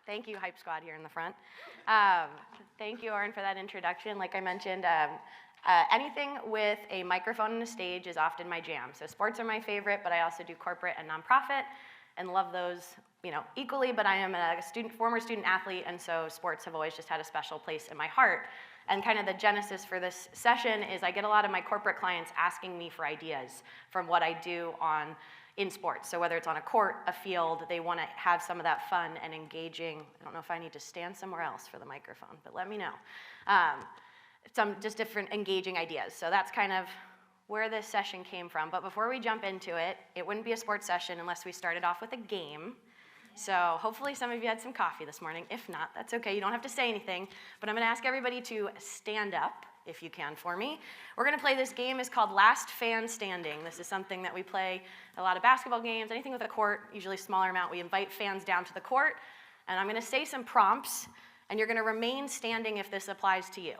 Thank you, Hype Squad here in the front. Thank you, Oren, for that introduction. Like I mentioned, anything with a microphone and a stage is often my jam. So sports are my favorite, but I also do corporate and nonprofit and love those, equally. But I am a former student athlete, and so sports have always just had a special place in my heart. And kind of the genesis for this session is I get a lot of my corporate clients asking me for ideas from what I do in sports. So whether it's on a court, a field, they want to have some of that fun and engaging. I don't know if I need to stand somewhere else for the microphone, but let me know. Some just different engaging ideas. So that's kind of where this session came from. But before we jump into it, it wouldn't be a sports session unless we started off with a game. So hopefully some of you had some coffee this morning. If not, that's okay. You don't have to say anything. But I'm going to ask everybody to stand up, if you can, for me. We're going to play this game. It's called Last Fan Standing. This is something that we play at a lot of basketball games, anything with a court, usually a smaller amount. We invite fans down to the court, and I'm going to say some prompts, and you're going to remain standing if this applies to you.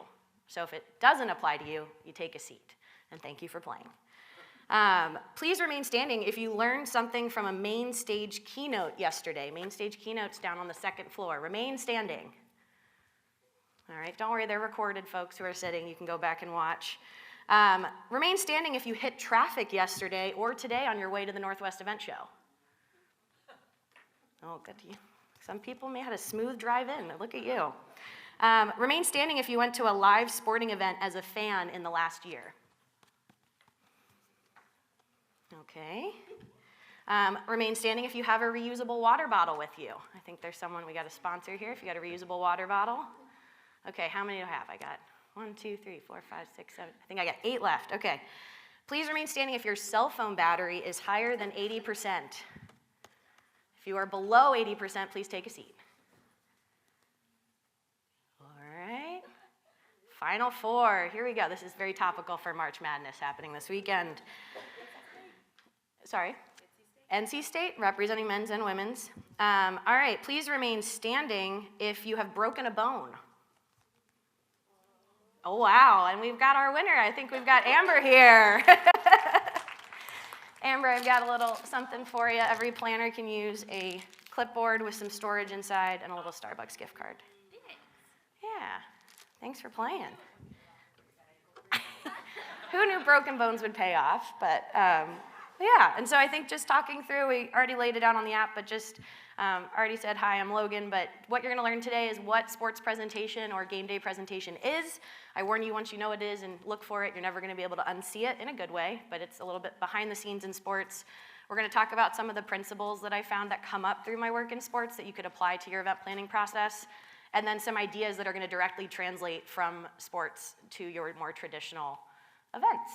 So if it doesn't apply to you, you take a seat. And thank you for playing. Please remain standing if you learned something from a main stage keynote yesterday. Main stage keynote's down on the second floor. Remain standing. All right, don't worry, they're recorded, folks who are sitting. You can go back and watch. Remain standing if you hit traffic yesterday or today on your way to the Northwest Event Show. Oh, good to you. Some people may have had a smooth drive in. Look at you. Remain standing if you went to a live sporting event as a fan in the last year. Okay. Remain standing if you have a reusable water bottle with you. I think there's someone, we got a sponsor here, if you got a reusable water bottle. Okay, how many do I have? I got 1, 2, 3, 4, 5, 6, 7. I think I got 8 left. Okay. Please remain standing if your cell phone battery is higher than 80%. If you are below 80%, please take a seat. All right. Final 4. Here we go. This is very topical for March Madness happening this weekend. Sorry? NC State, representing men's and women's. All right, please remain standing if you have broken a bone. Oh, wow, and we've got our winner. I think we've got Amber here. Amber, I've got a little something for you. Every planner can use a clipboard with some storage inside and a little Starbucks gift card. Yeah, thanks for playing. Who knew broken bones would pay off, but yeah, and so I think just talking through, we already laid it out on the app, but just already said, hi, I'm Logan, but what you're going to learn today is what sports presentation or game day presentation is. I warn you, once you know what it is and look for it, you're never going to be able to unsee it in a good way, but it's a little bit behind the scenes in sports. We're going to talk about some of the principles that I found that come up through my work in sports that you could apply to your event planning process, and then some ideas that are going to directly translate from sports to your more traditional events.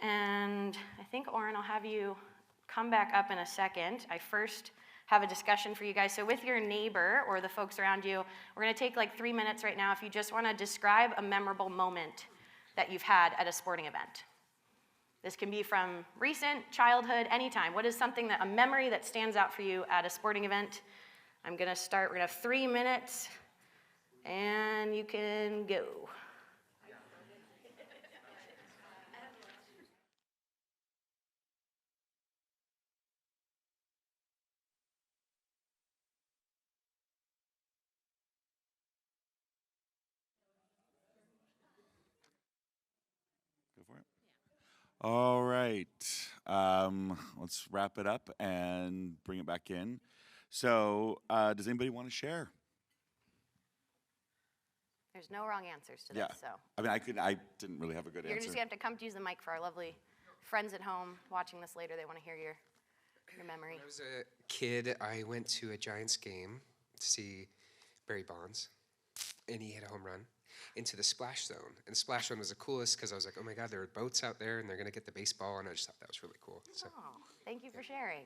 And I think, Oren, I'll have you come back up in a second. I first have a discussion for you guys. So with your neighbor or the folks around you, we're going to take like 3 minutes right now if you just want to describe a memorable moment that you've had at a sporting event. This can be from recent, childhood, anytime. What is something a memory that stands out for you at a sporting event? I'm going to start. We're going to have 3 minutes, and you can go. All right, let's wrap it up and bring it back in. So does anybody want to share? There's no wrong answers to this, so. I mean, I didn't really have a good answer. You're just going to have to come to use the mic for our lovely friends at home watching this later. They want to hear your memory. When I was a kid, I went to a Giants game to see Barry Bonds, and he hit a home run into the splash zone. And the splash zone was the coolest because I was like, oh my God, there are boats out there and they're going to get the baseball, and I just thought that was really cool. So. Oh, thank you for sharing.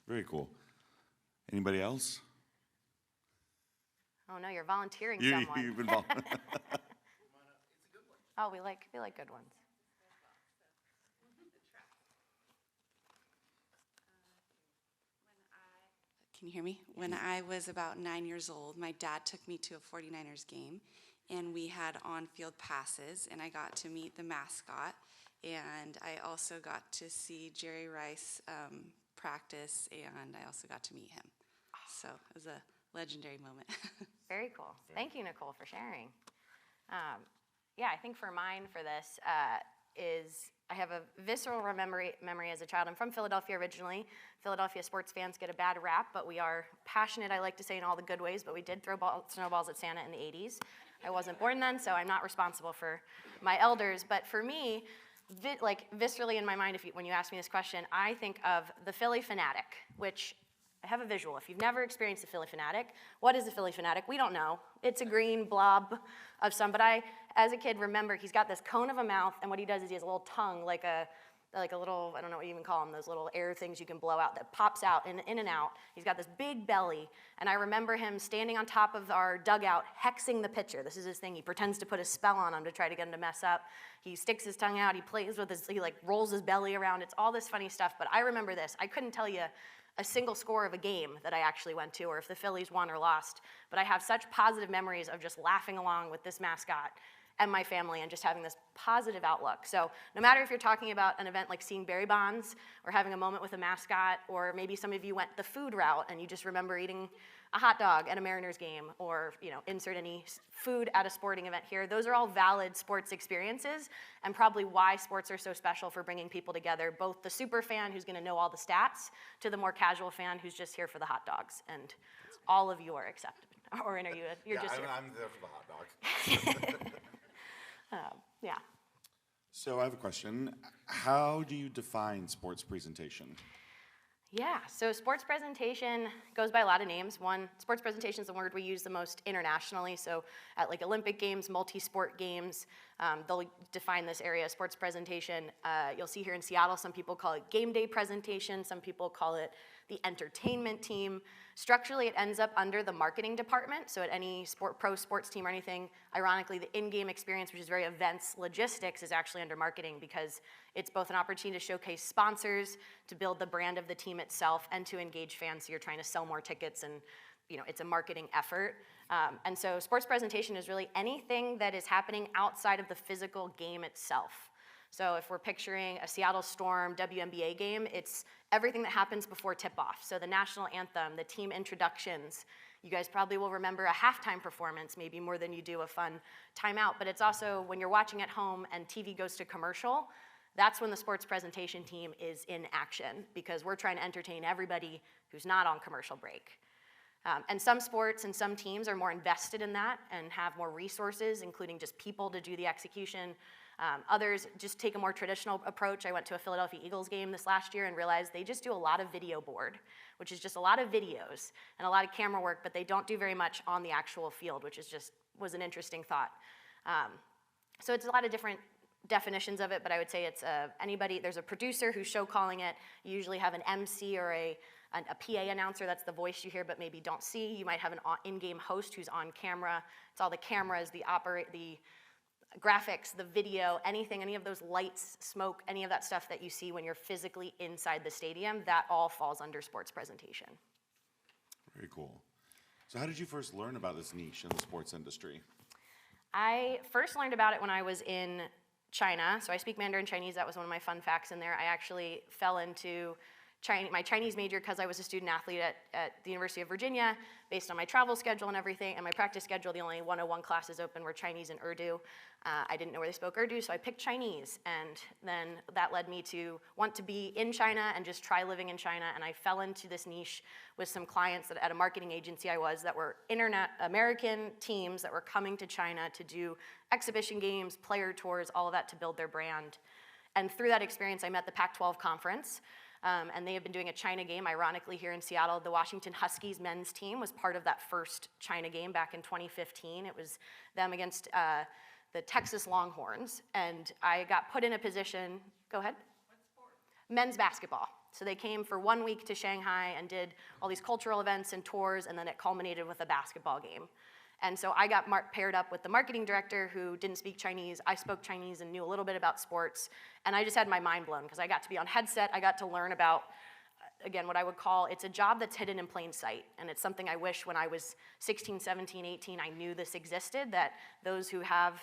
Very cool. Anybody else? Oh no, you're volunteering someone. You've been volunteering. Oh, we like good ones. Can you hear me? When I was about 9 years old, my dad took me to a 49ers game, and we had on-field passes, and I got to meet the mascot, and I also got to see Jerry Rice practice, and I also got to meet him. So it was a legendary moment. Very cool. Thank you, Nicole, for sharing. Yeah, I think for mine for this is I have a visceral memory as a child. I'm from Philadelphia originally. Philadelphia sports fans get a bad rap, but we are passionate, I like to say, in all the good ways, but we did throw snowballs at Santa in the 80s. I wasn't born then, so I'm not responsible for my elders. But for me, viscerally in my mind, when you ask me this question, I think of the Philly Phanatic, which I have a visual. If you've never experienced the Philly Phanatic, what is the Philly Phanatic? We don't know. It's a green blob of some, but I, as a kid, remember he's got this cone of a mouth, and what he does is he has a little tongue, like a little, I don't know what you even call them, those little air things you can blow out that pops out in and out. He's got this big belly, and I remember him standing on top of our dugout, hexing the pitcher. This is his thing. He pretends to put a spell on him to try to get him to mess up. He sticks his tongue out. He plays with he rolls his belly around. It's all this funny stuff, but I remember this. I couldn't tell you a single score of a game that I actually went to, or if the Phillies won or lost, but I have such positive memories of just laughing along with this mascot and my family and just having this positive outlook. So no matter if you're talking about an event like seeing Barry Bonds or having a moment with a mascot, or maybe some of you went the food route and you just remember eating a hot dog at a Mariners game, or insert any food at a sporting event here, those are all valid sports experiences and probably why sports are so special for bringing people together, both the super fan who's gonna know all the stats to the more casual fan who's just here for the hot dogs. And all of you are accepted. Or are you're just here. I'm there for the hot dogs. Yeah. So I have a question. How do you define sports presentation? Yeah, so sports presentation goes by a lot of names. One, sports presentation is the word we use the most internationally. So at like Olympic Games, multi-sport games, they'll define this area as sports presentation. You'll see here in Seattle, some people call it game day presentation. Some people call it the entertainment team. Structurally, it ends up under the marketing department. So at any pro sports team or anything, ironically, the in-game experience, which is very events logistics, is actually under marketing because it's both an opportunity to showcase sponsors, to build the brand of the team itself, and to engage fans. So you're trying to sell more tickets, and it's a marketing effort. And so sports presentation is really anything that is happening outside of the physical game itself. So if we're picturing a Seattle Storm WNBA game, it's everything that happens before tip-off. So the national anthem, the team introductions. You guys probably will remember a halftime performance, maybe more than you do a fun timeout. But it's also when you're watching at home and TV goes to commercial, that's when the sports presentation team is in action, because we're trying to entertain everybody who's not on commercial break. And some sports and some teams are more invested in that and have more resources, including just people to do the execution. Others just take a more traditional approach. I went to a Philadelphia Eagles game this last year and realized they just do a lot of video board, which is just a lot of videos and a lot of camera work, but they don't do very much on the actual field, which was an interesting thought. So it's a lot of different definitions of it, but I would say it's there's a producer who's show calling it. You usually have an MC or a PA announcer, that's the voice you hear but maybe don't see. You might have an in-game host who's on camera. It's all the cameras, the graphics, the video, any of those lights, smoke, any of that stuff that you see when you're physically inside the stadium, that all falls under sports presentation. Very cool. So how did you first learn about this niche in the sports industry? I first learned about it when I was in China. So I speak Mandarin Chinese. That was one of my fun facts in there. I actually fell into my Chinese major because I was a student athlete at the University of Virginia, based on my travel schedule and everything, and my practice schedule, the only 101 classes open were Chinese and Urdu. I didn't know where they spoke Urdu, so I picked Chinese, and then that led me to want to be in China and just try living in China, and I fell into this niche with some clients at a marketing agency that were American teams that were coming to China to do exhibition games, player tours, all of that to build their brand. And through that experience, I met the Pac-12 conference. And they have been doing a China game, ironically, here in Seattle. The Washington Huskies men's team was part of that first China game back in 2015. It was them against the Texas Longhorns. And I got put in a position, go ahead. What sport? Men's basketball. So they came for 1 week to Shanghai and did all these cultural events and tours, and then it culminated with a basketball game. And so I got paired up with the marketing director who didn't speak Chinese. I spoke Chinese and knew a little bit about sports. And I just had my mind blown because I got to be on headset. I got to learn about, again, what I would call, it's a job that's hidden in plain sight. And it's something I wish when I was 16, 17, 18, I knew this existed, that those who have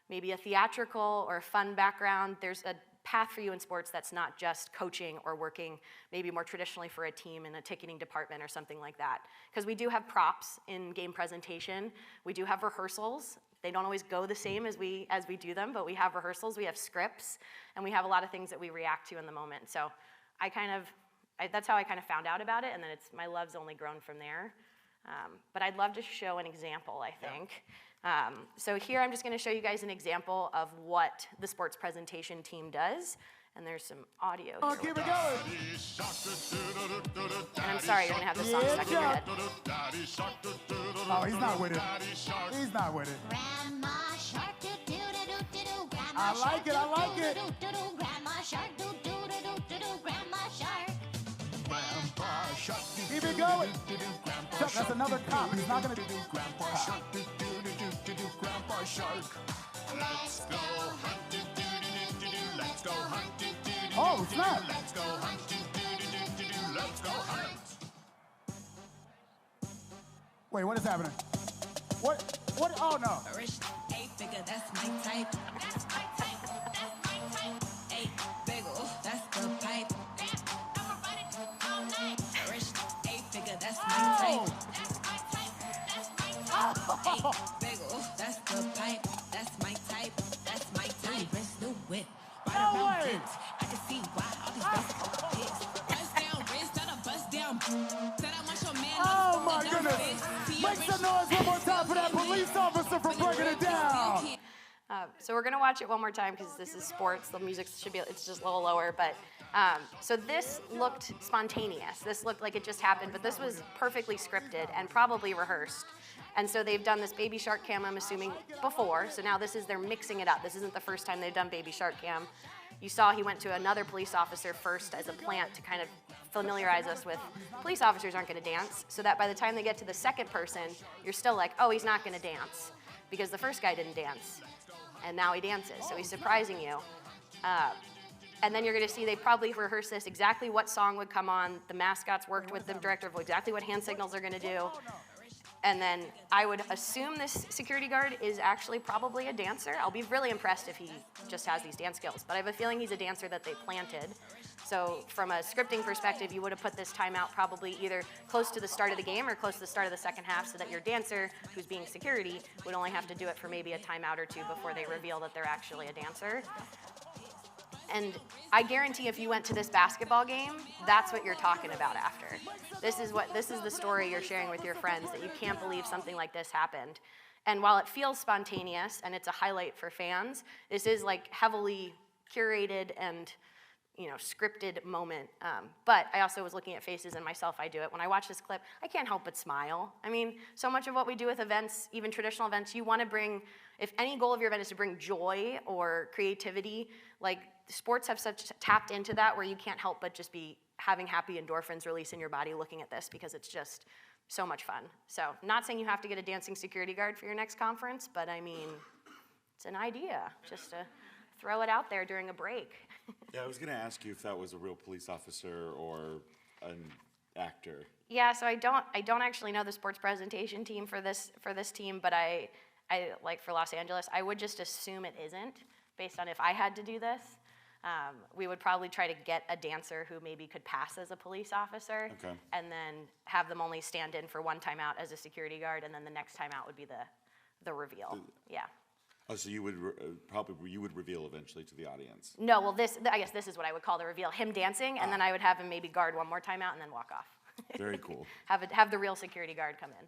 maybe a theatrical or a fun background, there's a path for you in sports that's not just coaching or working maybe more traditionally for a team in a ticketing department or something like that. Because we do have props in game presentation. We do have rehearsals. They don't always go the same as we do them, but we have rehearsals, we have scripts, and we have a lot of things that we react to in the moment. So that's how I kind of found out about it, and then my love's only grown from there. But I'd love to show an example, I think. So here I'm just going to show you guys an example of what the sports presentation team does. And there's some audio here. Keep it going. And I'm sorry, you're going to have this song stuck in your head. Oh, he's not with it. He's not with it. I like it. I like it. Keep it going. Chuck, that's another cop. He's not going to do Grandpa Shark. Grandpa Shark. Let's go hunt. Let's go hunt. Oh, snap. Let's go hunt. Let's go hunt. Wait, what is happening? What? Oh, no. Rich, 8-figure, that's my type. That's my type. That's my type. 8-figure, that's the pipe. I'ma run it all night. Rich, 8-figure, that's my type. That's my type. That's my type. 8-figure, that's the pipe. That's my type. That's my type. Wrist, new whip. Right around dips. I can see why all these basketball hits. Bust down wrist, not a bust down. Said I want your man. Oh, my goodness. Make some noise one more time for that police officer for breaking it down. So we're going to watch it one more time because this is sports. The music should be, it's just a little lower. But so this looked spontaneous. This looked like it just happened, but this was perfectly scripted and probably rehearsed. And so they've done this Baby Shark Cam, I'm assuming, before. So now they're mixing it up. This isn't the first time they've done Baby Shark Cam. You saw he went to another police officer first as a plant to kind of familiarize us with police officers aren't going to dance, so that by the time they get to the second person, you're still like, oh, he's not going to dance because the first guy didn't dance, and now he dances, so he's surprising you. And then you're going to see they probably rehearsed this, exactly what song would come on. The Mascots worked with the director of exactly what hand signals they're going to do. And then I would assume this security guard is actually probably a dancer. I'll be really impressed if he just has these dance skills. But I have a feeling he's a dancer that they planted. So from a scripting perspective, you would have put this timeout probably either close to the start of the game or close to the start of the second half so that your dancer, who's being security, would only have to do it for maybe a timeout or two before they reveal that they're actually a dancer. And I guarantee if you went to this basketball game, that's what you're talking about after. This is the story you're sharing with your friends, that you can't believe something like this happened. And while it feels spontaneous and it's a highlight for fans, this is like heavily curated and scripted moment. But I also was looking at faces and myself, I do it. When I watch this clip, I can't help but smile. I mean, so much of what we do with events, even traditional events, you want to bring, if any goal of your event is to bring joy or creativity, like sports have tapped into that where you can't help but just be having happy endorphins release in your body looking at this because it's just so much fun. So not saying you have to get a dancing security guard for your next conference, but I mean, it's an idea just to throw it out there during a break. Yeah, I was going to ask you if that was a real police officer or an actor. Yeah, so I don't actually know the sports presentation team for this team, but I like for Los Angeles, I would just assume it isn't based on if I had to do this. We would probably try to get a dancer who maybe could pass as a police officer, okay, and then have them only stand in for one timeout as a security guard, and then the next timeout would be the reveal. Yeah. Oh, so you would you would reveal eventually to the audience? No, well, I guess this is what I would call the reveal: him dancing, and then I would have him maybe guard one more timeout and then walk off. Very cool. Have the real security guard come in.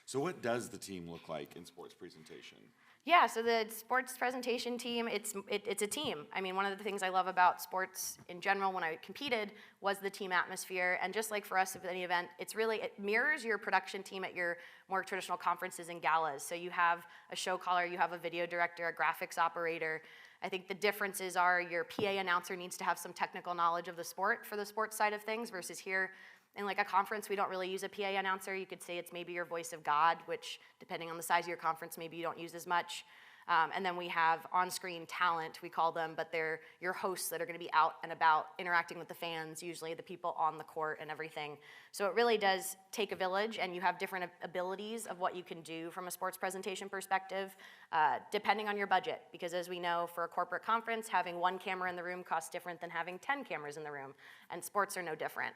So what does the team look like in sports presentation? Yeah, so the sports presentation team, it's a team. I mean, one of the things I love about sports in general when I competed was the team atmosphere. And just like for us at any event, it mirrors your production team at your more traditional conferences and galas. So you have a show caller, you have a video director, a graphics operator. I think the differences are your PA announcer needs to have some technical knowledge of the sport for the sports side of things, versus here in like a conference, we don't really use a PA announcer. You could say it's maybe your voice of God, which depending on the size of your conference, maybe you don't use as much. And then we have on-screen talent, we call them, but they're your hosts that are going to be out and about interacting with the fans, usually the people on the court and everything. So it really does take a village, and you have different abilities of what you can do from a sports presentation perspective, depending on your budget. Because as we know, for a corporate conference, having one camera in the room costs different than having 10 cameras in the room, and sports are no different.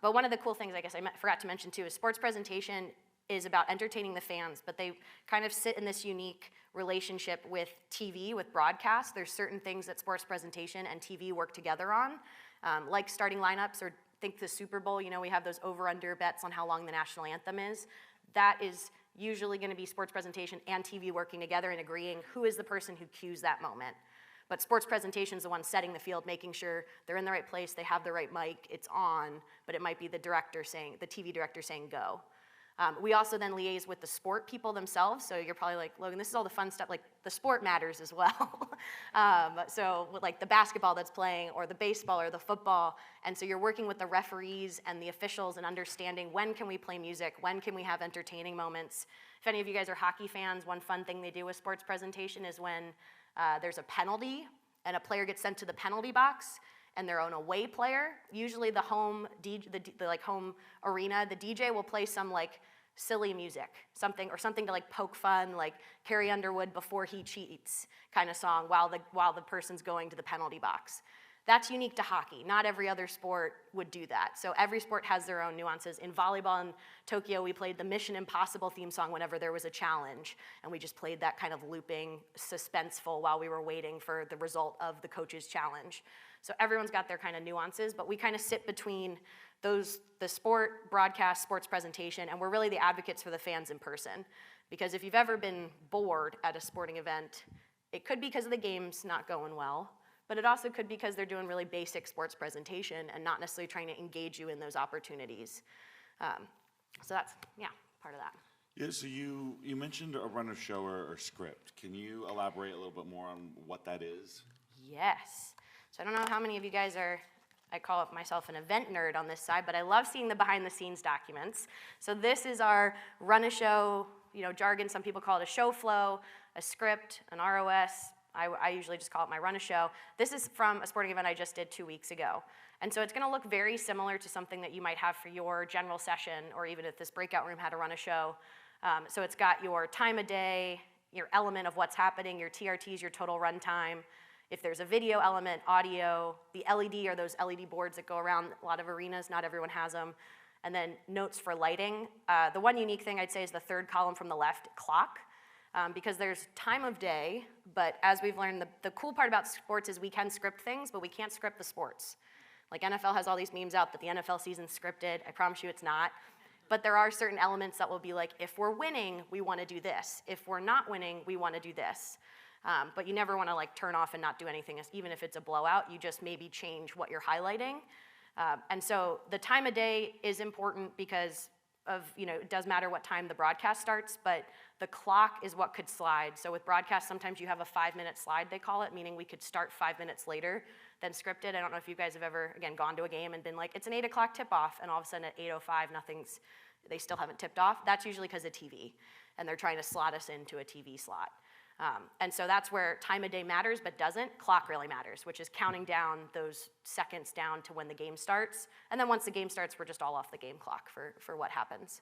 But one of the cool things, I guess I forgot to mention too, is sports presentation is about entertaining the fans, but they kind of sit in this unique relationship with TV, with broadcast. There's certain things that sports presentation and TV work together on, like starting lineups, or think the Super Bowl, you know, we have those over-under bets on how long the national anthem is. That is usually gonna be sports presentation and TV working together and agreeing who is the person who cues that moment. But sports presentation is the one setting the field, making sure they're in the right place, they have the right mic, it's on, but it might be the director saying, the TV director saying go. We also then liaise with the sport people themselves, so you're probably like, Logan, this is all the fun stuff, like the sport matters as well. So like the basketball that's playing, or the baseball, or the football, and so you're working with the referees and the officials and understanding when can we play music, when can we have entertaining moments. If any of you guys are hockey fans, one fun thing they do with sports presentation is when there's a penalty and a player gets sent to the penalty box, and their own away player, usually the home the home arena, the DJ will play some like silly music, something to like poke fun, like Carrie Underwood Before He Cheats kind of song while the person's going to the penalty box. That's unique to hockey. Not every other sport would do that. So every sport has their own nuances. In volleyball in Tokyo, we played the Mission Impossible theme song whenever there was a challenge, and we just played that kind of looping, suspenseful while we were waiting for the result of the coach's challenge. So everyone's got their kind of nuances, but we kind of sit between the sport, broadcast, sports presentation, and we're really the advocates for the fans in person. Because if you've ever been bored at a sporting event, it could be because of the game's not going well, but it also could be because they're doing really basic sports presentation and not necessarily trying to engage you in those opportunities. So that's, yeah, part of that. Yeah, so you mentioned a run of show or script. Can you elaborate a little bit more on what that is? Yes. So I don't know how many of you guys are, I call myself an event nerd on this side, but I love seeing the behind the scenes documents. So this is our run a show, you know, jargon. Some people call it a show flow, a script, an ROS. I usually just call it my run a show. This is from a sporting event I just did 2 weeks ago. And so it's gonna look very similar to something that you might have for your general session, or even if this breakout room had a run a show. So it's got your time of day, your element of what's happening, your TRTs, your total run time. If there's a video element, audio, the LED are those LED boards that go around a lot of arenas, not everyone has them, and then notes for lighting. The one unique thing I'd say is the third column from the left, clock, because there's time of day, but as we've learned, the cool part about sports is we can script things, but we can't script the sports. Like NFL has all these memes out that the NFL season's scripted. I promise you it's not. But there are certain elements that will be like, if we're winning, we want to do this. If we're not winning, we want to do this. But you never want to like turn off and not do anything, even if it's a blowout. You just maybe change what you're highlighting. And so the time of day is important because of, you know, it does matter what time the broadcast starts, but the clock is what could slide. So with broadcast, sometimes you have a 5-minute slide, they call it, meaning we could start 5 minutes later than scripted. I don't know if you guys have ever, again, gone to a game and been like, it's an 8 o'clock tip-off, and all of a sudden at 8:05, they still haven't tipped off. That's usually because of TV, and they're trying to slot us into a TV slot. And so that's where time of day matters, but doesn't. Clock really matters, which is counting down those seconds down to when the game starts. And then once the game starts, we're just all off the game clock for what happens.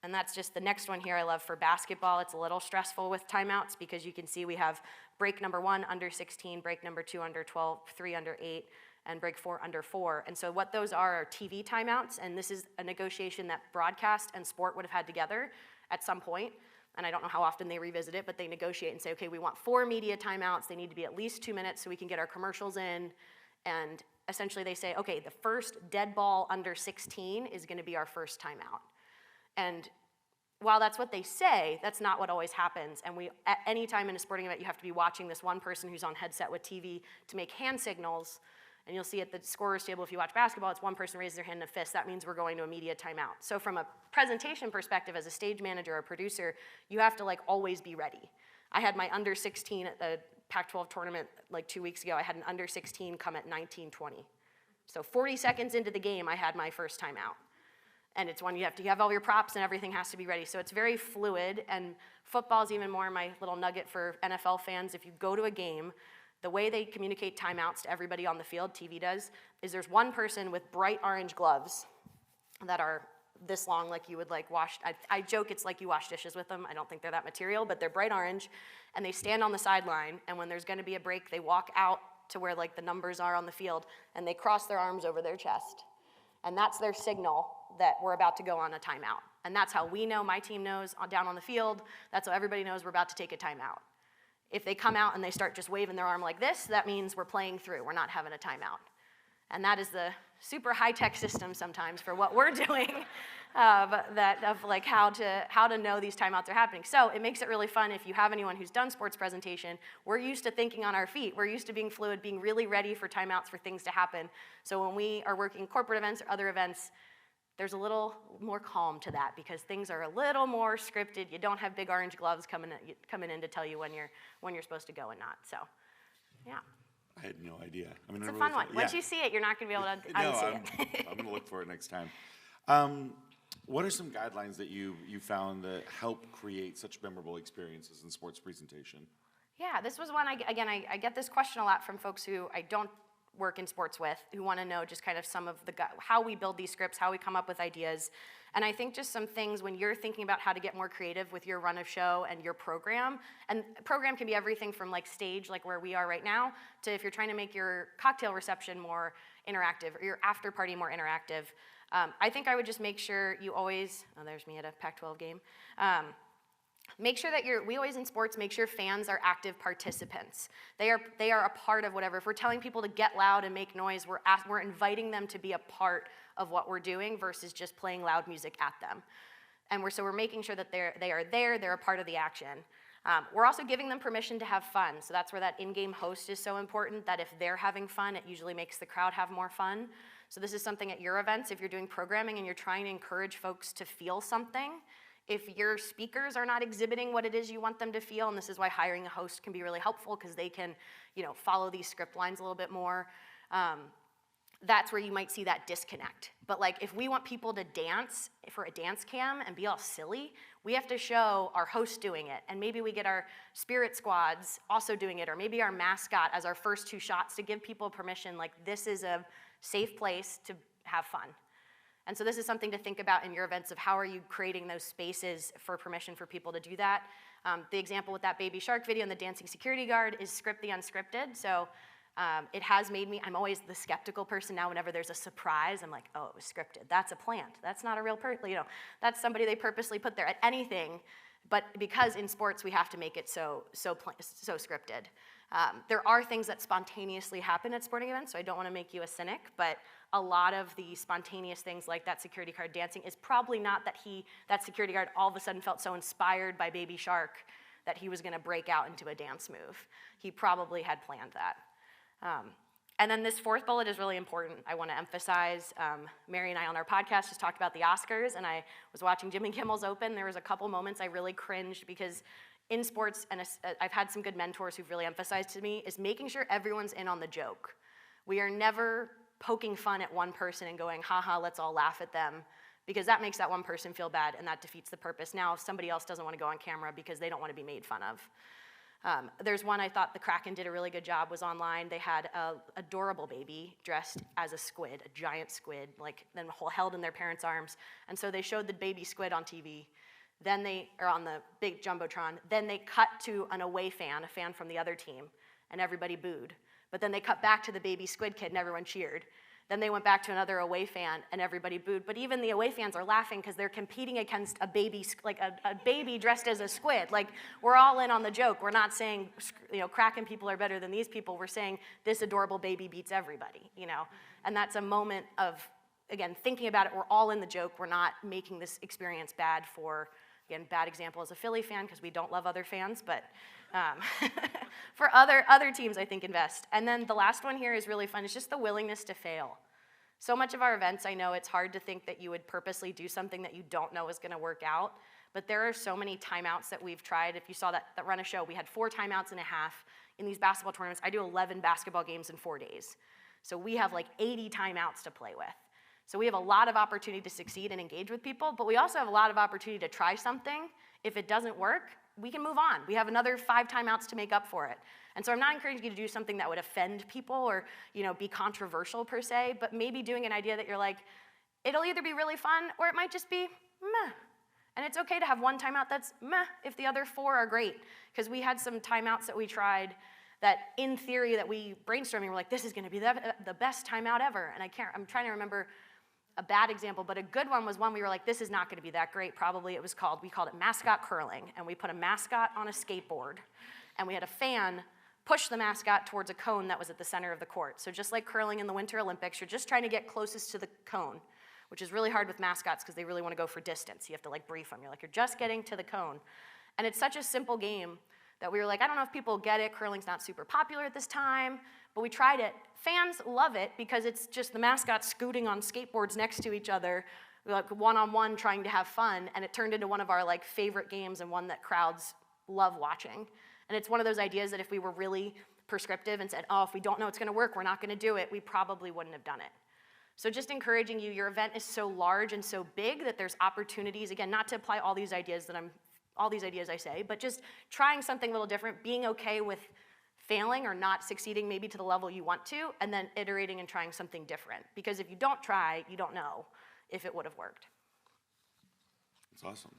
And that's just the next one here I love for basketball. It's a little stressful with timeouts because you can see we have break number 1 under 16, break number 2 under 12, 3 under 8, and break 4 under 4. And so what those are TV timeouts, and this is a negotiation that broadcast and sport would have had together at some point. And I don't know how often they revisit it, but they negotiate and say, okay, we want 4 media timeouts. They need to be at least 2 minutes so we can get our commercials in. And essentially they say, okay, the first dead ball under 16 is gonna be our first timeout. And while that's what they say, that's not what always happens. And at any time in a sporting event, you have to be watching this one person who's on headset with TV to make hand signals. And you'll see at the scorer's table, if you watch basketball, it's one person raises their hand in a fist. That means we're going to a media timeout. So from a presentation perspective, as a stage manager or producer, you have to like always be ready. I had my under 16 at the Pac-12 tournament like 2 weeks ago. I had an under 16 come at 19:20. So 40 seconds into the game, I had my first timeout. And it's one you have all your props and everything has to be ready. So it's very fluid, and football's even more my little nugget for NFL fans. If you go to a game, the way they communicate timeouts to everybody on the field, TV does, is there's one person with bright orange gloves that are this long, like you would like wash, I joke it's like you wash dishes with them. I don't think they're that material, but they're bright orange, and they stand on the sideline, and when there's gonna be a break, they walk out to where like the numbers are on the field, and they cross their arms over their chest. And that's their signal that we're about to go on a timeout. And that's how we know, my team knows down on the field, that's how everybody knows we're about to take a timeout. If they come out and they start just waving their arm like this, that means we're playing through, we're not having a timeout. And that is the super high-tech system sometimes for what we're doing, of like how to know these timeouts are happening. So it makes it really fun if you have anyone who's done sports presentation. We're used to thinking on our feet. We're used to being fluid, being really ready for timeouts for things to happen. So when we are working corporate events or other events, there's a little more calm to that because things are a little more scripted. You don't have big orange gloves coming in to tell you when you're supposed to go and not. So, yeah. I had no idea. I mean, It's a fun one. Once you see it, you're not going to be able to unsee it. I'm going to look for it next time. What are some guidelines that you found that help create such memorable experiences in sports presentation? Yeah, this was one, I get this question a lot from folks who I don't work in sports with, who want to know just kind of some of how we build these scripts, how we come up with ideas. And I think just some things when you're thinking about how to get more creative with your run of show and your program, and program can be everything from like stage, like where we are right now, to if you're trying to make your cocktail reception more interactive or your after party more interactive. I think I would just make sure you always, oh, there's me at a Pac-12 game. Make sure that we always in sports make sure fans are active participants. They are a part of whatever. If we're telling people to get loud and make noise, we're inviting them to be a part of what we're doing versus just playing loud music at them. And we're making sure that they're a part of the action. We're also giving them permission to have fun. So that's where that in-game host is so important, that if they're having fun, it usually makes the crowd have more fun. So this is something at your events, if you're doing programming and you're trying to encourage folks to feel something, if your speakers are not exhibiting what it is you want them to feel, and this is why hiring a host can be really helpful because they can, follow these script lines a little bit more, that's where you might see that disconnect. But like if we want people to dance for a dance cam and be all silly, we have to show our host doing it. And maybe we get our spirit squads also doing it, or maybe our mascot as our first 2 shots to give people permission, like this is a safe place to have fun. And so this is something to think about in your events of how are you creating those spaces for permission for people to do that. The example with that Baby Shark video and the dancing security guard is script the unscripted. So it has made me, I'm always the skeptical person now whenever there's a surprise. I'm like, oh, it was scripted. That's a plant. That's not a real person. That's somebody they purposely put there at anything. But because in sports we have to make it so scripted. There are things that spontaneously happen at sporting events, so I don't want to make you a cynic, but a lot of the spontaneous things like that security guard dancing is probably not that security guard all of a sudden felt so inspired by Baby Shark that he was going to break out into a dance move. He probably had planned that. And then this 4th bullet is really important. I want to emphasize, Mary and I on our podcast just talked about the Oscars, and I was watching Jimmy Kimmel's Open. There was a couple moments I really cringed because in sports, and I've had some good mentors who've really emphasized to me, is making sure everyone's in on the joke. We are never poking fun at one person and going, haha, let's all laugh at them, because that makes that one person feel bad and that defeats the purpose. Now somebody else doesn't want to go on camera because they don't want to be made fun of. There's one I thought the Kraken did a really good job, was online. They had an adorable baby dressed as a squid, a giant squid, then held in their parents' arms. And so they showed the baby squid on TV. Then or on the big Jumbotron. Then they cut to an away fan, a fan from the other team, and everybody booed. But then they cut back to the baby squid kid and everyone cheered. Then they went back to another away fan and everybody booed. But even the away fans are laughing because they're competing against a baby, a baby dressed as a squid. We're all in on the joke. We're not saying, Kraken people are better than these people. We're saying this adorable baby beats everybody, And that's a moment of, again, thinking about it. We're all in the joke. We're not making this experience bad for, again, bad example as a Philly fan because we don't love other fans, but for other teams, I think invest. And then the last one here is really fun. It's just the willingness to fail. So much of our events, I know it's hard to think that you would purposely do something that you don't know is going to work out, but there are so many timeouts that we've tried. If you saw that run a show, we had 4 timeouts and a half in these basketball tournaments. I do 11 basketball games in 4 days. So we have 80 timeouts to play with. So we have a lot of opportunity to succeed and engage with people, but we also have a lot of opportunity to try something. If it doesn't work, we can move on. We have another 5 timeouts to make up for it. And so I'm not encouraging you to do something that would offend people or, be controversial per se, but maybe doing an idea that you're like, it'll either be really fun or it might just be meh. And it's okay to have one timeout that's meh if the other 4 are great. Because we had some timeouts that we tried that in theory that we brainstorming, we're like, this is gonna be the best timeout ever. And I'm trying to remember a bad example, but a good one was one we were like, this is not gonna be that great. Probably we called it mascot curling. And we put a mascot on a skateboard. And we had a fan push the mascot towards a cone that was at the center of the court. So just like curling in the Winter Olympics, you're just trying to get closest to the cone, which is really hard with mascots because they really want to go for distance. You have to brief them. You're like, you're just getting to the cone. And it's such a simple game that we were like, I don't know if people get it. Curling's not super popular at this time, but we tried it. Fans love it because it's just the mascots scooting on skateboards next to each other, like one-on-one trying to have fun, and it turned into one of our favorite games and one that crowds love watching. And it's one of those ideas that if we were really prescriptive and said, oh, if we don't know it's gonna work, we're not gonna do it, we probably wouldn't have done it. So just encouraging you, your event is so large and so big that there's opportunities, again, not to apply all these ideas I say, but just trying something a little different, being okay with failing or not succeeding maybe to the level you want to, and then iterating and trying something different. Because if you don't try, you don't know if it would have worked. That's awesome.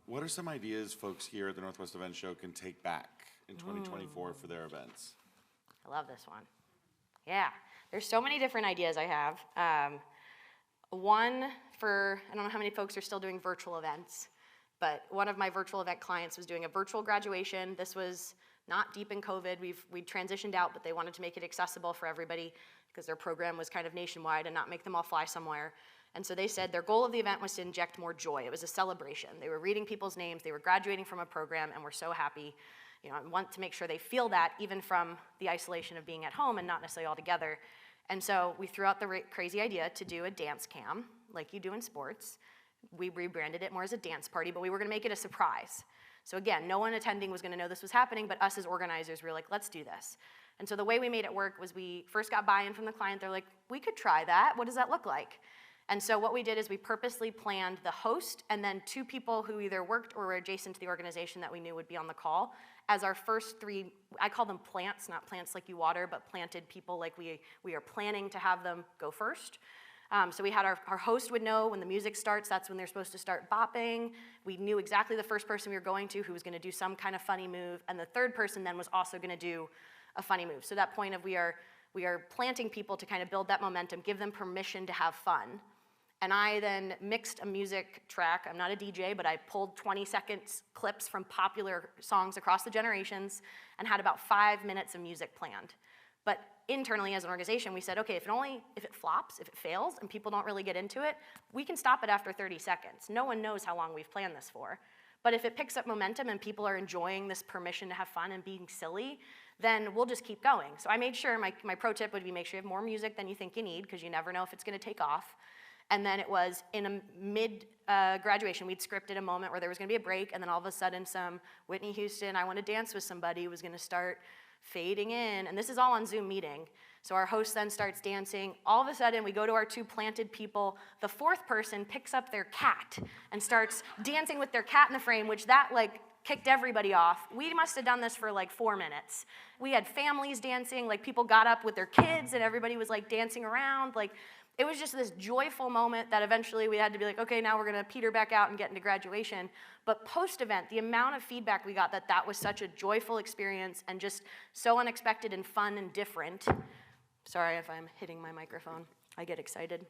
What are some ideas folks here at the Northwest Event Show can take back in 2024 for their events? I love this one. Yeah, there's so many different ideas I have. One for, I don't know how many folks are still doing virtual events, but one of my virtual event clients was doing a virtual graduation. This was not deep in COVID. We transitioned out, but they wanted to make it accessible for everybody because their program was kind of nationwide and not make them all fly somewhere. And so they said their goal of the event was to inject more joy. It was a celebration. They were reading people's names, they were graduating from a program, and we're so happy. I want to make sure they feel that even from the isolation of being at home and not necessarily all together. And so we threw out the crazy idea to do a dance cam, like you do in sports. We rebranded it more as a dance party, but we were gonna make it a surprise. So again, no one attending was gonna know this was happening, but us as organizers, we were like, let's do this. And so the way we made it work was we first got buy-in from the client. They're like, we could try that. What does that look like? And so what we did is we purposely planned the host and then 2 people who either worked or were adjacent to the organization that we knew would be on the call as our first 3, I call them plants, not plants like you water, but planted people like we are planning to have them go first. So we had our host would know when the music starts, that's when they're supposed to start bopping. We knew exactly the first person we were going to who was gonna do some kind of funny move, and the third person then was also gonna do a funny move. So that point of we are planting people to kind of build that momentum, give them permission to have fun. And I then mixed a music track. I'm not a DJ, but I pulled 20-second clips from popular songs across the generations and had about 5 minutes of music planned. But internally as an organization, we said, okay, if it flops, if it fails, and people don't really get into it, we can stop it after 30 seconds. No one knows how long we've planned this for. But if it picks up momentum and people are enjoying this permission to have fun and being silly, then we'll just keep going. So I made sure, my pro tip would be make sure you have more music than you think you need, because you never know if it's gonna take off. And then it was in a mid-graduation, we'd scripted a moment where there was gonna be a break, and then all of a sudden some Whitney Houston, I Wanna Dance With Somebody was gonna start fading in, and this is all on Zoom meeting. So our host then starts dancing. All of a sudden, we go to our 2 planted people. The 4th person picks up their cat and starts dancing with their cat in the frame, which that kicked everybody off. We must have done this for 4 minutes. We had families dancing, people got up with their kids and everybody was dancing around. It was just this joyful moment that eventually we had to be okay, now we're gonna peter back out and get into graduation. But post-event, the amount of feedback we got that was such a joyful experience and just so unexpected and fun and different. Sorry if I'm hitting my microphone, I get excited.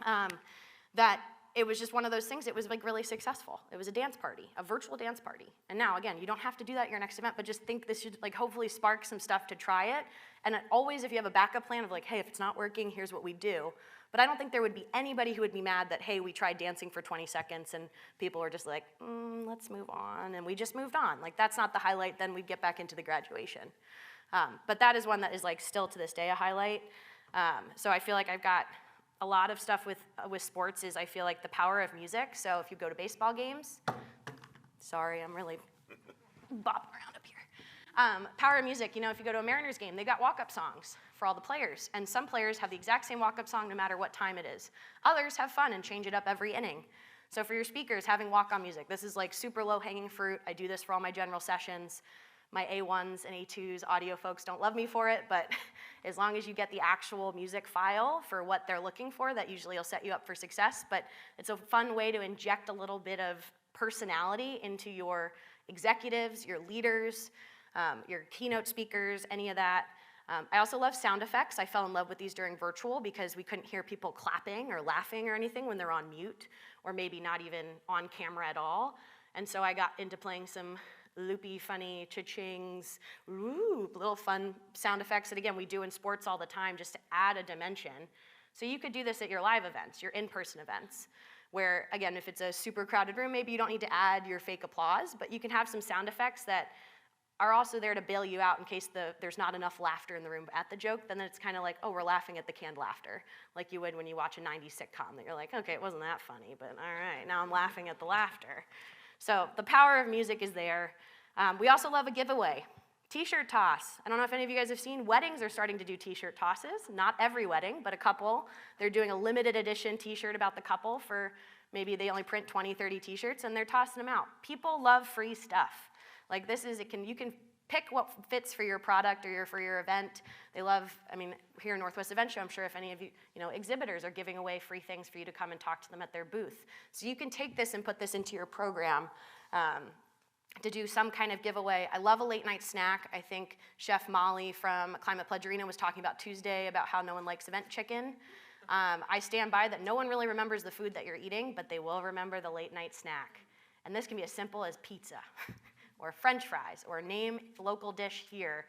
That it was just one of those things, it was really successful. It was a dance party, a virtual dance party. And now, again, you don't have to do that at your next event, but just think this should hopefully spark some stuff to try it. And always if you have a backup plan of hey, if it's not working, here's what we do. But I don't think there would be anybody who would be mad that, hey, we tried dancing for 20 seconds and people were just let's move on, and we just moved on. That's not the highlight, then we'd get back into the graduation. But that is one that is still to this day a highlight. So I feel I've got a lot of stuff with sports is I feel the power of music. So if you go to baseball games, sorry, I'm really bopping around up here. Power of music, if you go to a Mariners game, they got walk-up songs for all the players. And some players have the exact same walk-up song no matter what time it is. Others have fun and change it up every inning. So for your speakers, having walk-on music, this is like super low-hanging fruit. I do this for all my general sessions. My A1s and A2s audio folks don't love me for it, but as long as you get the actual music file for what they're looking for, that usually will set you up for success. But it's a fun way to inject a little bit of personality into your executives, your leaders, your keynote speakers, any of that. I also love sound effects. I fell in love with these during virtual because we couldn't hear people clapping or laughing or anything when they're on mute, or maybe not even on camera at all. And so I got into playing some loopy, funny cha-chings, little fun sound effects that, again, we do in sports all the time just to add a dimension. So you could do this at your live events, your in-person events, where, again, if it's a super crowded room, maybe you don't need to add your fake applause, but you can have some sound effects that are also there to bail you out in case there's not enough laughter in the room at the joke. Then it's kind of like, oh, we're laughing at the canned laughter, like you would when you watch a 90s sitcom, that you're like, okay, it wasn't that funny, but all right, now I'm laughing at the laughter. So the power of music is there. We also love a giveaway. T-shirt toss. I don't know if any of you guys have seen, weddings are starting to do T-shirt tosses. Not every wedding, but a couple. They're doing a limited edition T-shirt about the couple for maybe they only print 20, 30 T-shirts, and they're tossing them out. People love free stuff. Like this is, you can pick what fits for your product or for your event. They love, here in Northwest Event Show, I'm sure if any of you, exhibitors are giving away free things for you to come and talk to them at their booth. So you can take this and put this into your program to do some kind of giveaway. I love a late night snack. I think Chef Molly from Climate Pledge Arena was talking about Tuesday about how no one likes event chicken. I stand by that no one really remembers the food that you're eating, but they will remember the late night snack. And this can be as simple as pizza or French fries or name local dish here.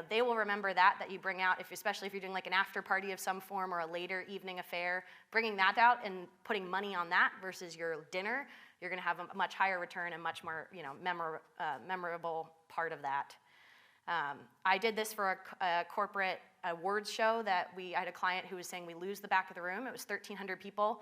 They will remember that you bring out, especially if you're doing like an after party of some form or a later evening affair, bringing that out and putting money on that versus your dinner, you're gonna have a much higher return and much more memorable part of that. I did this for a corporate awards show that I had a client who was saying we lose the back of the room. It was 1,300 people.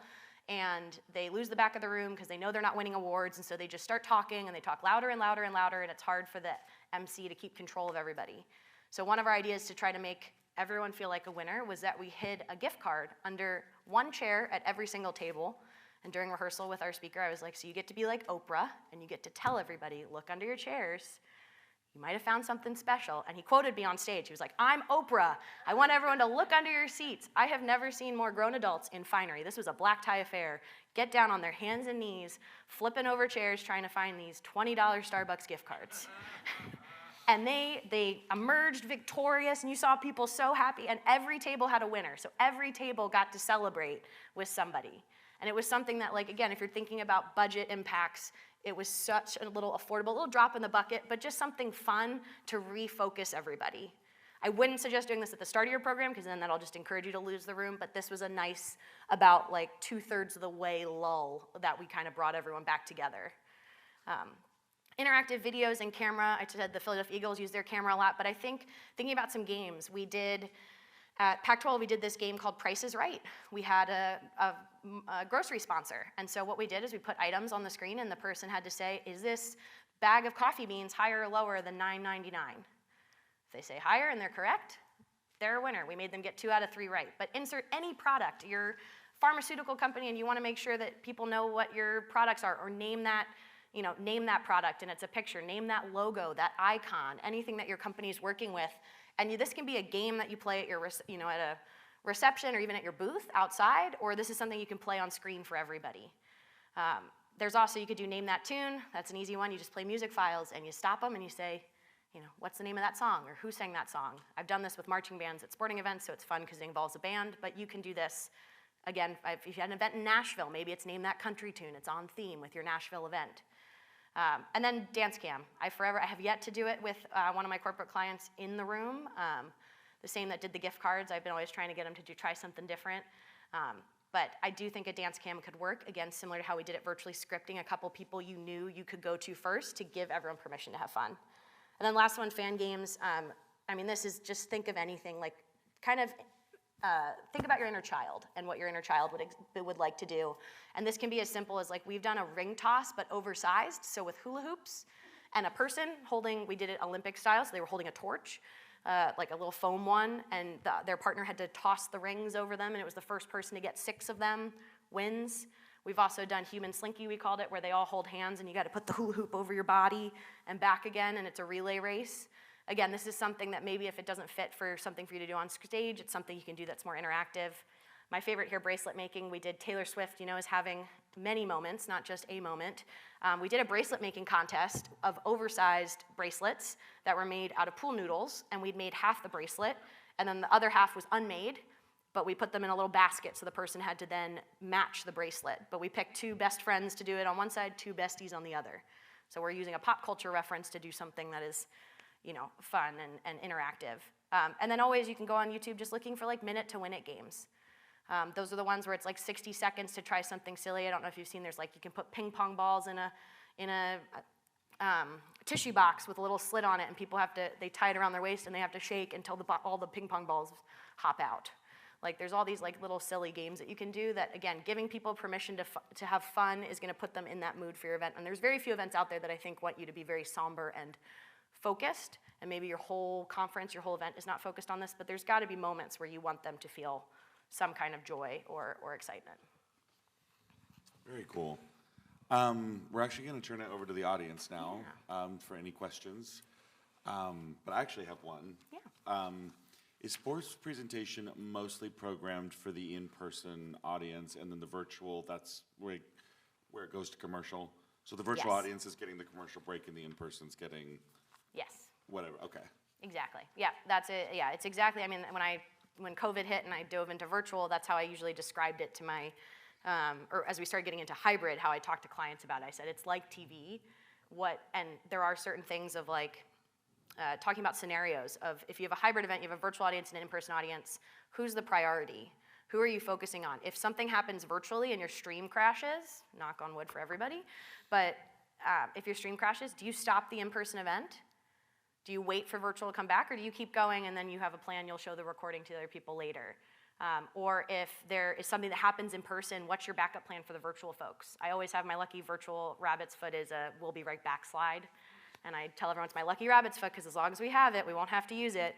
And they lose the back of the room because they know they're not winning awards, and so they just start talking, and they talk louder and louder and louder, and it's hard for the MC to keep control of everybody. So one of our ideas to try to make everyone feel like a winner was that we hid a gift card under one chair at every single table. And during rehearsal with our speaker, I was like, so you get to be like Oprah, and you get to tell everybody, look under your chairs. You might have found something special. And he quoted me on stage. He was like, I'm Oprah. I want everyone to look under your seats. I have never seen more grown adults in finery. This was a black tie affair. Get down on their hands and knees, flipping over chairs, trying to find these $20 Starbucks gift cards. And they emerged victorious, and you saw people so happy, and every table had a winner. So every table got to celebrate with somebody. And it was something that, like, again, if you're thinking about budget impacts, it was such a little affordable, little drop in the bucket, but just something fun to refocus everybody. I wouldn't suggest doing this at the start of your program because then that'll just encourage you to lose the room, but this was a nice, about like 2/3 of the way lull that we kind of brought everyone back together. Interactive videos and camera, I said the Philadelphia Eagles use their camera a lot, but I think thinking about some games, we did, at Pac-12, we did this game called Price is Right. We had a grocery sponsor. And so what we did is we put items on the screen, and the person had to say, is this bag of coffee beans higher or lower than $9.99? If they say higher and they're correct, they're a winner. We made them get 2 out of 3 right. But insert any product, your pharmaceutical company, and you want to make sure that people know what your products are, or name that product, and it's a picture. Name that logo, that icon, anything that your company is working with. And this can be a game that you play at your, at a reception or even at your booth outside, or this is something you can play on screen for everybody. There's also, you could do name that tune. That's an easy one. You just play music files and you stop them and you say, what's the name of that song, or who sang that song? I've done this with marching bands at sporting events, so it's fun because it involves a band, but you can do this. Again, if you had an event in Nashville, maybe it's name that country tune. It's on theme with your Nashville event. And then dance cam. I have yet to do it with one of my corporate clients in the room. The same that did the gift cards. I've been always trying to get them to try something different. But I do think a dance cam could work, again, similar to how we did it virtually, scripting a couple people you knew you could go to first to give everyone permission to have fun. And then last one, fan games. This is just think of anything, like kind of think about your inner child and what your inner child would like to do. And this can be as simple as, like, we've done a ring toss but oversized, so with hula hoops. and a person holding, we did it Olympic style, so they were holding a torch, like a little foam one, and their partner had to toss the rings over them, and it was the first person to get 6 of them wins. We've also done human slinky, we called it, where they all hold hands and you got to put the hula hoop over your body and back again, and it's a relay race. Again, this is something that maybe if it doesn't fit for something for you to do on stage, it's something you can do that's more interactive. My favorite here, bracelet making, we did Taylor Swift, is having many moments, not just a moment. We did a bracelet making contest of oversized bracelets that were made out of pool noodles, and we'd made half the bracelet, and then the other half was unmade, but we put them in a little basket so the person had to then match the bracelet. But we picked 2 best friends to do it on one side, 2 besties on the other. So we're using a pop culture reference to do something that is, fun and interactive. And then always you can go on YouTube just looking for like minute to win it games. Those are the ones where it's like 60 seconds to try something silly. I don't know if you've seen, there's like, you can put ping pong balls in a tissue box with a little slit on it, and people they tie it around their waist and they have to shake until all the ping pong balls hop out. Like there's all these like little silly games that you can do that, again, giving people permission to have fun is gonna put them in that mood for your event. And there's very few events out there that I think want you to be very somber and focused, and maybe your whole conference, your whole event is not focused on this, but there's gotta be moments where you want them to feel some kind of joy or excitement. Very cool. We're actually going to turn it over to the audience now for any questions. But I actually have one. Yeah. Is sports presentation mostly programmed for the in-person audience, and then the virtual, that's where it goes to commercial? So the virtual Yes. audience is getting the commercial break, and the in-person's getting Yes. whatever. Okay. Exactly. Yeah, that's it. Yeah, it's exactly. I mean, when COVID hit and I dove into virtual, that's how I usually described it to my, or as we started getting into hybrid, how I talked to clients about it. I said it's like TV. And there are certain things of like talking about scenarios of if you have a hybrid event, you have a virtual audience and an in-person audience. Who's the priority? Who are you focusing on? If something happens virtually and your stream crashes, knock on wood for everybody, but if your stream crashes, do you stop the in-person event? Do you wait for virtual to come back, or do you keep going and then you have a plan, you'll show the recording to other people later? Or if there is something that happens in person, what's your backup plan for the virtual folks? I always have my lucky virtual rabbit's foot is a we'll be right back slide. And I tell everyone it's my lucky rabbit's foot because as long as we have it, we won't have to use it.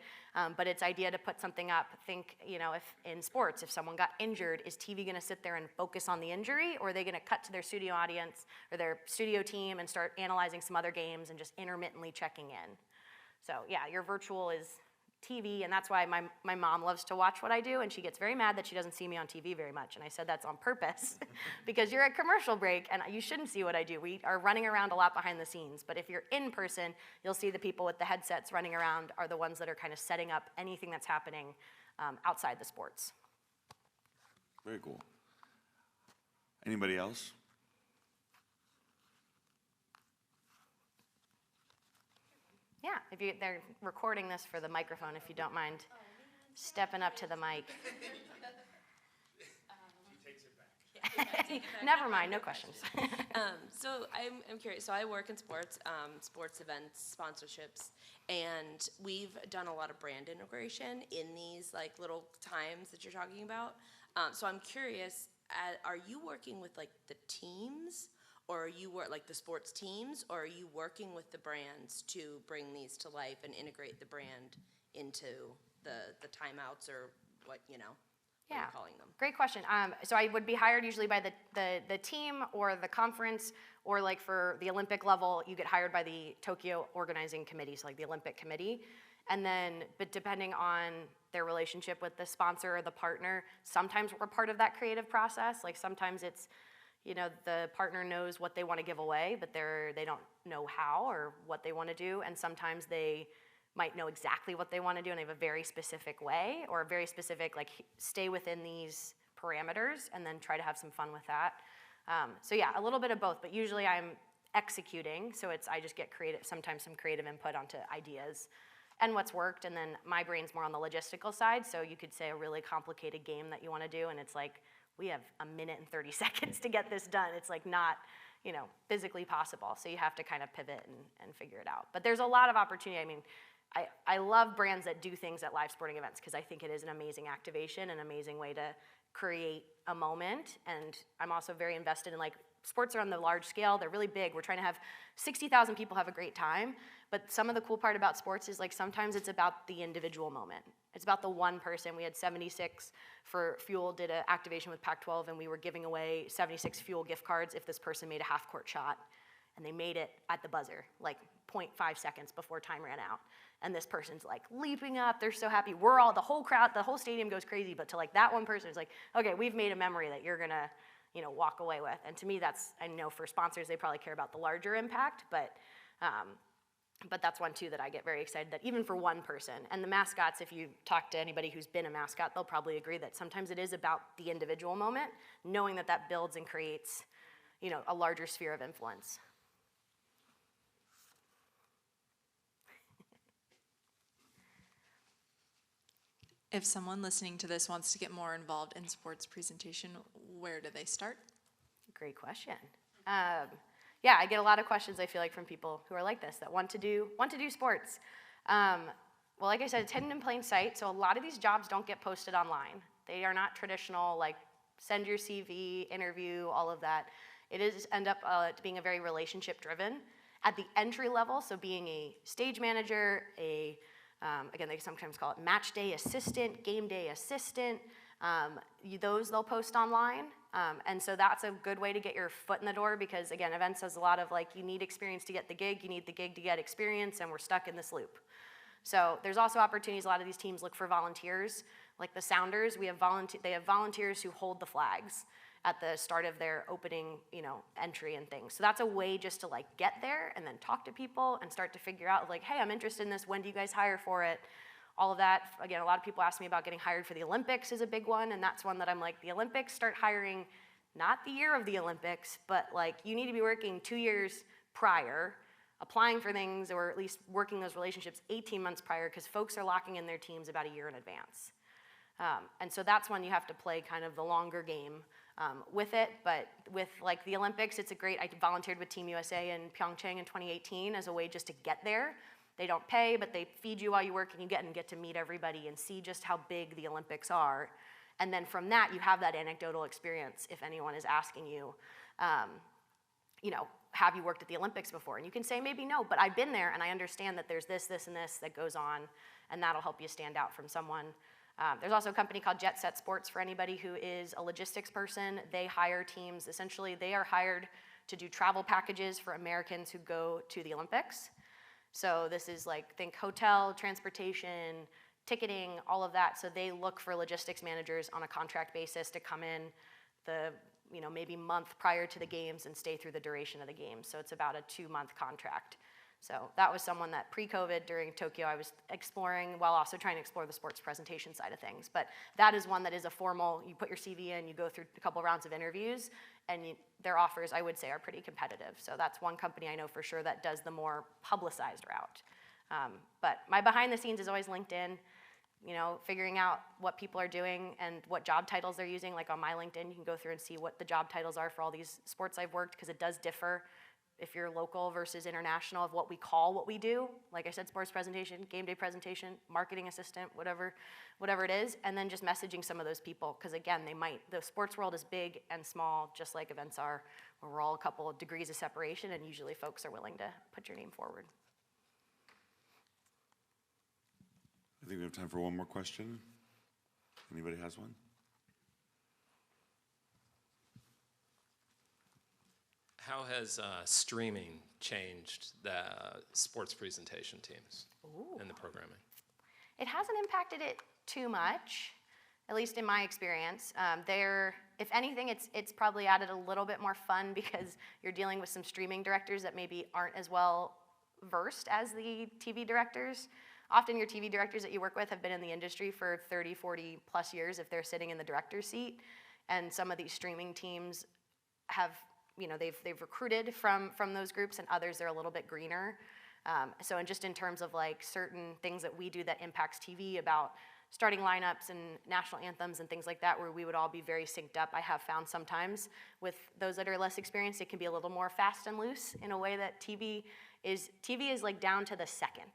But it's idea to put something up. Think, if in sports, if someone got injured, is TV gonna sit there and focus on the injury, or are they gonna cut to their studio audience or their studio team and start analyzing some other games and just intermittently checking in? So yeah, your virtual is TV, and that's why my mom loves to watch what I do, and she gets very mad that she doesn't see me on TV very much. And I said that's on purpose because you're at commercial break and you shouldn't see what I do. We are running around a lot behind the scenes, but if you're in person, you'll see the people with the headsets running around are the ones that are kind of setting up anything that's happening outside the sports. Very cool. Anybody else? Yeah, they're recording this for the microphone, if you don't mind stepping up to the mic. Never mind, no questions. So I'm curious. So I work in sports, sports events, sponsorships, and we've done a lot of brand integration in these like little times that you're talking about. So I'm curious, are you working with like the teams? Or are you like the sports teams, or are you working with the brands to bring these to life and integrate the brand into the timeouts or what you're calling them? Great question. So I would be hired usually by the team or the conference, or like for the Olympic level, you get hired by the Tokyo organizing committee, so like the Olympic committee. And then, but depending on their relationship with the sponsor or the partner, sometimes we're part of that creative process. Like sometimes it's, the partner knows what they want to give away, but they don't know how or what they want to do. And sometimes they might know exactly what they want to do and they have a very specific way or a very specific, like, stay within these parameters and then try to have some fun with that. So yeah, a little bit of both, but usually I'm executing. So I just get sometimes some creative input onto ideas and what's worked. And then my brain's more on the logistical side. So you could say a really complicated game that you want to do, and it's like, we have a minute and 30 seconds to get this done. It's like not, physically possible. So you have to kind of pivot and figure it out. But there's a lot of opportunity. I mean, I love brands that do things at live sporting events because I think it is an amazing activation, an amazing way to create a moment. And I'm also very invested in like sports are on the large scale, they're really big. We're trying to have 60,000 people have a great time, but some of the cool part about sports is like sometimes it's about the individual moment. It's about the one person. We had 76 for Fuel, did an activation with Pac-12, and we were giving away 76 Fuel gift cards if this person made a half-court shot. And they made it at the buzzer, like 0.5 seconds before time ran out. And this person's like leaping up, they're so happy. We're all, the whole crowd, the whole stadium goes crazy, but to like that one person, it's like, okay, we've made a memory that you're gonna, you know, walk away with. And to me, that's, I know for sponsors, they probably care about the larger impact, but that's one too that I get very excited that even for one person, and the mascots, if you talk to anybody who's been a mascot, they'll probably agree that sometimes it is about the individual moment, knowing that that builds and creates, you know, a larger sphere of influence. If someone listening to this wants to get more involved in sports presentation, where do they start? Great question. Yeah, I get a lot of questions, I feel like, from people who are like this, that want to do sports. Well, like I said, it's hidden in plain sight, so a lot of these jobs don't get posted online. They are not traditional, like, send your CV, interview, all of that. It is end up being a very relationship-driven. At the entry level, so being a stage manager, again, they sometimes call it match day assistant, game day assistant. Those they'll post online. And so that's a good way to get your foot in the door because, again, events has a lot of like, you need experience to get the gig, you need the gig to get experience, and we're stuck in this loop. So there's also opportunities. A lot of these teams look for volunteers. Like the Sounders, they have volunteers who hold the flags at the start of their opening, you know, entry and things. So that's a way just to like get there and then talk to people and start to figure out like, hey, I'm interested in this. When do you guys hire for it? All of that. Again, a lot of people ask me about getting hired for the Olympics is a big one, and that's one that I'm like, the Olympics, start hiring not the year of the Olympics, but like you need to be working 2 years prior, applying for things, or at least working those relationships 18 months prior, because folks are locking in their teams about a year in advance. And so that's when you have to play kind of the longer game with it. But with like the Olympics, it's a great, I volunteered with Team USA in Pyeongchang in 2018 as a way just to get there. They don't pay, but they feed you while you work, and you get to meet everybody and see just how big the Olympics are. And then from that, you have that anecdotal experience if anyone is asking you, you know, have you worked at the Olympics before? And you can say maybe no, but I've been there and I understand that there's this, this, and this that goes on, and that'll help you stand out from someone. There's also a company called Jet Set Sports for anybody who is a logistics person. They hire teams. Essentially, they are hired to do travel packages for Americans who go to the Olympics. So this is like, think hotel, transportation, ticketing, all of that. So they look for logistics managers on a contract basis to come in the, you know, maybe month prior to the games and stay through the duration of the games. So it's about a 2-month contract. So that was someone that pre-COVID during Tokyo I was exploring while also trying to explore the sports presentation side of things. But that is one that is a formal, you put your CV in, you go through a couple rounds of interviews, and their offers, I would say, are pretty competitive. So that's one company I know for sure that does the more publicized route. But my behind the scenes is always LinkedIn, you know, figuring out what people are doing and what job titles they're using. Like on my LinkedIn, you can go through and see what the job titles are for all these sports I've worked, because it does differ if you're local versus international of what we call what we do. Like I said, sports presentation, game day presentation, marketing assistant, whatever it is, and then just messaging some of those people, because again, the sports world is big and small, just like events are, where we're all a couple of degrees of separation, and usually folks are willing to put your name forward. I think we have time for one more question. Anybody has one? How has streaming changed the sports presentation teams and the programming? It hasn't impacted it too much, at least in my experience. If anything, it's probably added a little bit more fun because you're dealing with some streaming directors that maybe aren't as well versed as the TV directors. Often your TV directors that you work with have been in the industry for 30, 40 plus years if they're sitting in the director's seat. And some of these streaming teams have, you know, they've recruited from those groups, and others they're a little bit greener. So just in terms of like certain things that we do that impacts TV, about starting lineups and national anthems and things like that, where we would all be very synced up, I have found sometimes with those that are less experienced, it can be a little more fast and loose in a way that TV is like down to the second,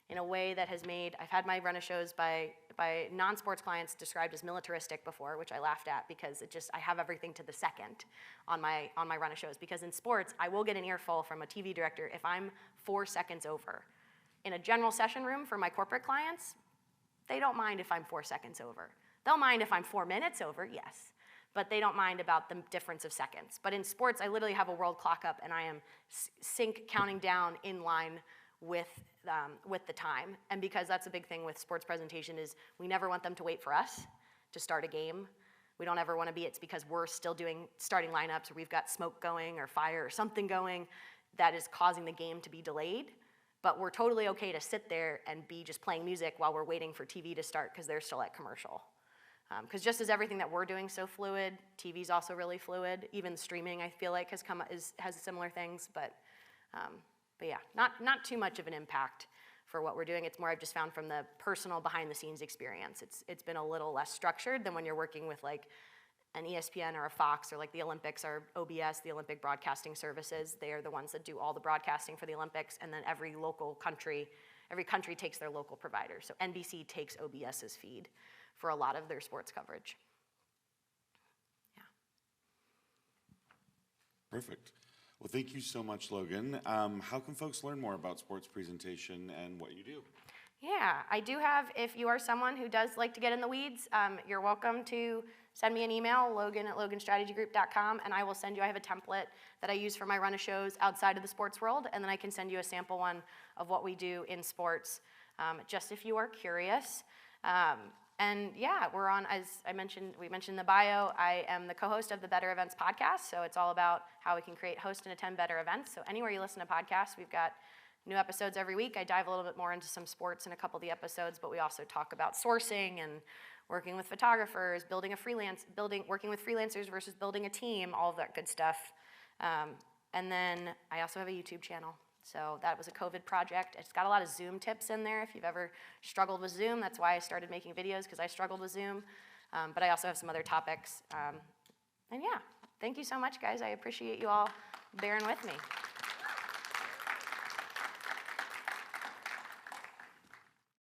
in a way that has made, I've had my run of shows by by non-sports clients described as militaristic before, which I laughed at because I have everything to the second on my run of shows. Because in sports, I will get an earful from a TV director if I'm 4 seconds over. In a general session room for my corporate clients, they don't mind if I'm 4 seconds over. They'll mind if I'm 4 minutes over, yes, but they don't mind about the difference of seconds. But in sports, I literally have a world clock up and I am sync counting down in line with the time. And because that's a big thing with sports presentation is we never want them to wait for us to start a game. We don't ever want to be, it's because we're still doing starting lineups or we've got smoke going or fire or something going that is causing the game to be delayed. But we're totally okay to sit there and be just playing music while we're waiting for TV to start because they're still at commercial. Because just as everything that we're doing is so fluid, TV's also really fluid. Even streaming, I feel like, has similar things. But yeah, not too much of an impact for what we're doing. It's more I've just found from the personal behind-the-scenes experience. It's been a little less structured than when you're working with like an ESPN or a Fox or like the Olympics or OBS, the Olympic Broadcasting Services. They are the ones that do all the broadcasting for the Olympics, and then every country takes their local provider. So NBC takes OBS's feed for a lot of their sports coverage. Yeah. Perfect. Well, thank you so much, Logan. How can folks learn more about sports presentation and what you do? Yeah, I do have, if you are someone who does like to get in the weeds, you're welcome to send me an email, logan@loganstrategygroup.com, and I will send you, I have a template that I use for my run of shows outside of the sports world, and then I can send you a sample one of what we do in sports, just if you are curious. And yeah, we're on, as we mentioned in the bio, I am the co-host of the Better Events podcast, so it's all about how we can host and attend better events. So anywhere you listen to podcasts, we've got new episodes every week. I dive a little bit more into some sports in a couple of the episodes, but we also talk about sourcing and working with photographers, working with freelancers versus building a team, all of that good stuff. And then I also have a YouTube channel. So that was a COVID project. It's got a lot of Zoom tips in there. If you've ever struggled with Zoom, that's why I started making videos, because I struggled with Zoom. But I also have some other topics. And yeah, thank you so much, guys. I appreciate you all bearing with me.